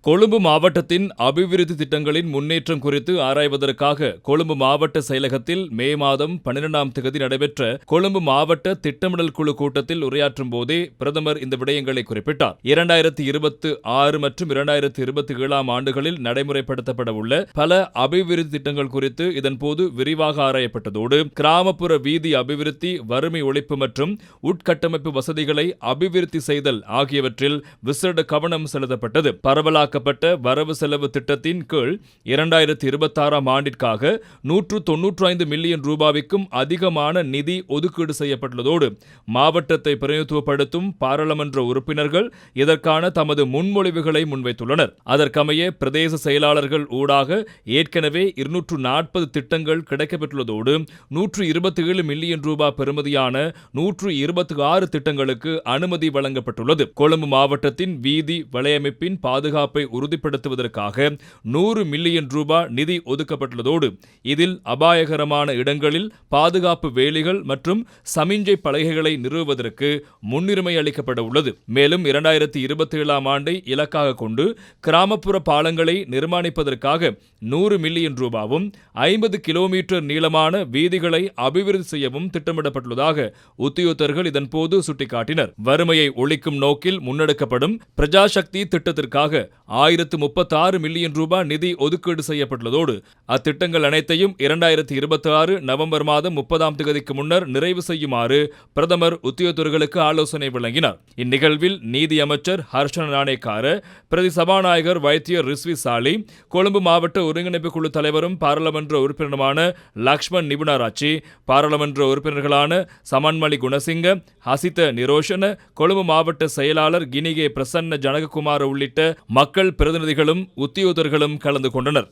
கொழும்பு மாவட்டத்தின் அபிவிருத்தி திட்டங்களின் முன்னேற்றம் குறித்து ஆராய்வதற்காக கொழும்பு மாவட்ட செயலகத்தில் மே மாதம் 12ஆம் தேதி நடைபெற்ற கொழும்பு மாவட்ட திட்டமிடல் குழு கூட்டத்தில் உரையாற்றும் போதே பிரதமர் இந்த விடயங்களை குறிப்பிட்டார். 2026 மற்றும் 2027ஆம் ஆண்டுகளில் நடைமுறைப்படுத்தப்பட உள்ள பல அபிவிருத்தி திட்டங்கள் குறித்து இதன்போது விரிவாக ஆராயப்பட்டதோடு கிராமப்புற வீதி அபிவிருத்தி, வறுமை ஒழிப்பு மற்றும் உட்கட்டமைப்பு வசதிகளை அபிவிருத்தி செய்தல் ஆகியவற்றில் விசேட கவனம் செலுத்தப்பட்டது. பரவலாக வரவு செலவு திட்டத்தின் கீழ் 2026ஆம் ஆண்டிற்காக 195 மில்லியன் ரூபாய்க்கும் அதிகமான நிதி ஒதுக்கீடு செய்யப்பட்டுள்ளதோடு மாவட்டத்தை பிரதிநிதித்துவப்படுத்தும் பாராளுமன்ற உறுப்பினர்கள் இதற்கான தமது முன்மொழிவுகளை முன்வைத்துள்ளனர். அதற்கமைய பிரதேச செயலாளர்கள் ஊடாக ஏற்கனவே 240 திட்டங்கள் கிடைக்கப்பெற்றுள்ளதோடு 127 மில்லியன் ரூபாய் பெறுமதியான 126 திட்டங்களுக்கு அனுமதி வழங்கப்பட்டுள்ளது. கொழும்பு மாவட்டத்தின் வீதி வலையமைப்பின் பாதுகாப்பை உறுதிப்படுத்துவதற்காக 100 மில்லியன் ரூபாய் நிதி ஒதுக்கப்பட்டுள்ளதோடு இதில் அபாயகரமான இடங்களில் பாதுகாப்பு வேலிகள் மற்றும் சமிஞ்சை பலகைகளை நிறுவுவதற்கு முன்னுரிமை அளிக்கப்பட உள்ளது. மேலும் 2027ஆம் ஆண்டை இலக்காக கொண்டு கிராமப்புற பாலங்களை நிர்மாணிப்பதற்காக 100 மில்லியன் ரூபாவும் 50 கிலோமீட்டர் நீளமான வீதிகளை அபிவிருத்தி செய்யவும் திட்டமிடப்பட்டுள்ளதாக உத்தியோகத்தர்கள் இதன்போது சுட்டிக்காட்டினர். வறுமையை ஒழிக்கும் நோக்கில் முன்னெடுக்கப்படும் பிரஜாசக்தி திட்டத்திற்காக 1036 மில்லியன் ரூபாய் நிதி ஒதுக்கீடு செய்யப்பட்டுள்ளதோடு அத்திட்டங்கள் அனைத்தையும் 2026 நவம்பர் மாதம் 30ஆம் தேதிக்கு முன்னர் நிறைவு செய்யுமாறு பிரதமர் உத்தியோகத்தர்களுக்கு ஆலோசனை வழங்கினார். இந்நிகழ்வில் நீதி அமைச்சர் ஹர்ஷன நாணயக்கார, பிரதி சபாநாயகர் வைத்தியர் ரிஸ்வி சாலி, கொழும்பு மாவட்ட ஒருங்கிணைப்பு குழு தலைவரும் பாராளுமன்ற உறுப்பினருமான லக்ஷ்மண் நிபுணராட்சி, பாராளுமன்ற உறுப்பினர்களான சமன்மலி குணசிங்க, ஹசித நிரோஷன, கொழும்பு மாவட்ட செயலாளர் கினிகே பிரசன்ன ஜனககுமார உள்ளிட்ட மக்கள் பிரதிநிதிகளும் உத்தியோகத்தர்களும் கலந்து கொண்டனர்.